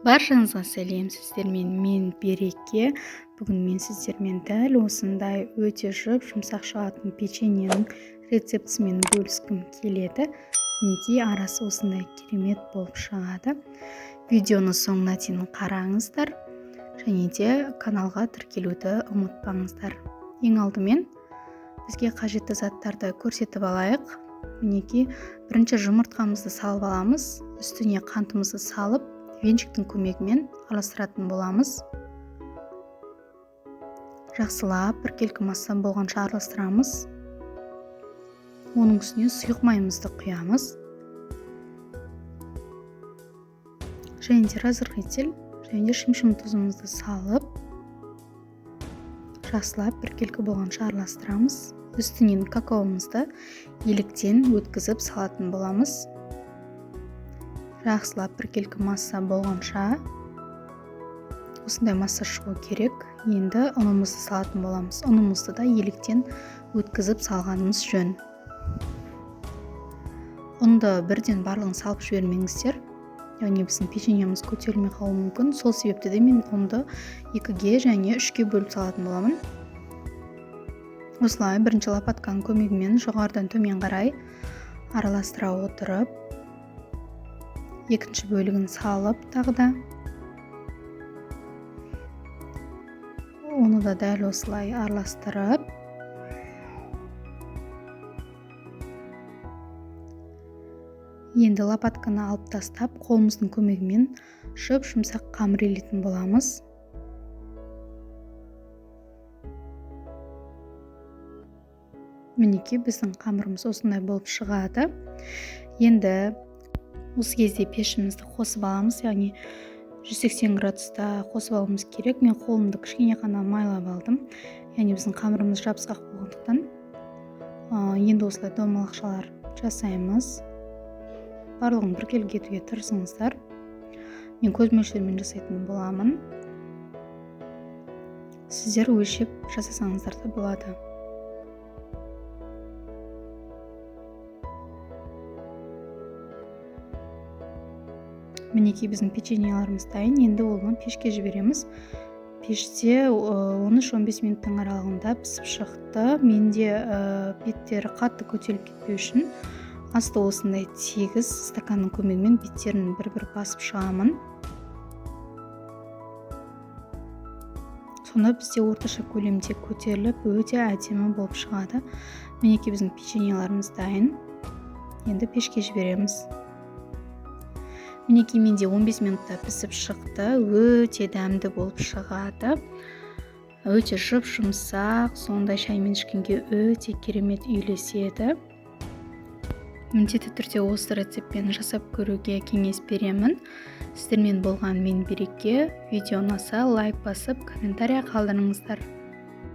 Баршаңызға сәлем, сіздермен мен Береке. Бүгін мен сіздермен дәл осындай өте жұмсақ шығатын печеньенің рецептісімен бөліскім келеді. Мінекей арасы осындай керемет болып шығады. Видеоны соңына дейін қараңыздар және де каналға тіркелуді ұмытпаңыздар. Ең алдымен бізге қажетті заттарды көрсетіп алайық. Мінекей бірінші жұмыртқамызды салып аламыз, үстіне қантымызды салып венчиктің көмегімен араластыратын боламыз. Жақсылап біркелкі масса болғанша араластырамыз. Оның үстіне сұйық майымызды құямыз. Және де разрыхитель және де шым-шым тұзымызды салып, жақсылап біркелкі болғанша араластырамыз. Үстінен какаомызды еліктен өткізіп салатын боламыз. Жақсылап біркелкі масса болғанша, осындай масса шығу керек. Енді ұнымызды салатын боламыз. Ұнымызды да еліктен өткізіп салғанымыз жөн. Ұнды бірден барлығын салып жібермеңіздер. Яғни біздің печеньеміз көтерілмей қалуы мүмкін. Сол себепті де мен ұнды 2-ге және 3-ге бөліп салатын боламын. Осылай бірінші лопатканың көмегімен жоғарыдан төмен қарай араластыра отырып, екінші бөлігін салып тағы да оны да дәл осылай араластырып, енді лопатканы алып тастап, қолымыздың көмегімен жұмсақ қамыр илейтін боламыз. Мінекей біздің қамырымыз осындай болып шығады. Енді осы кезде пешімізді қосып аламыз, яғни 180 градуста қосып алуымыз керек. Мен қолымды кішкене ғана майлап алдым. Яғни біздің қамырымыз жабысқақ болғандықтан. Енді осылай домалақшалар жасаймыз. Барлығын біркелкі етуге тырысыңыздар. Мен көз мөлшерімен жасайтын боламын. Сіздер өлшеп жасасаңыздар да болады. Мінекей біздің печеньеларымыз дайын. Енді оны пешке жібереміз. Пеште 13-15 минуттың аралығында пісіп шықты. Менде беттері қатты көтеріліп кетпеу үшін асты осындай тегіс стаканның көмегімен беттерін бір-бір басып шығамын. Сонда бізде орташа көлемде көтеріліп, өте әдемі болып шығады. Мінекей біздің печеньеларымыз дайын. Енді пешке жібереміз. Мінекей менде 15 минутта пісіп шықты. Өте дәмді болып шығады. Өте жұмсақ, сондай шаймен ішкенге өте керемет үйлеседі. Міндетті түрде осы рецептпен жасап көруге кеңес беремін. Сіздермен болған мен Береке. Видео ұнаса лайк басып, комментария қалдырыңыздар.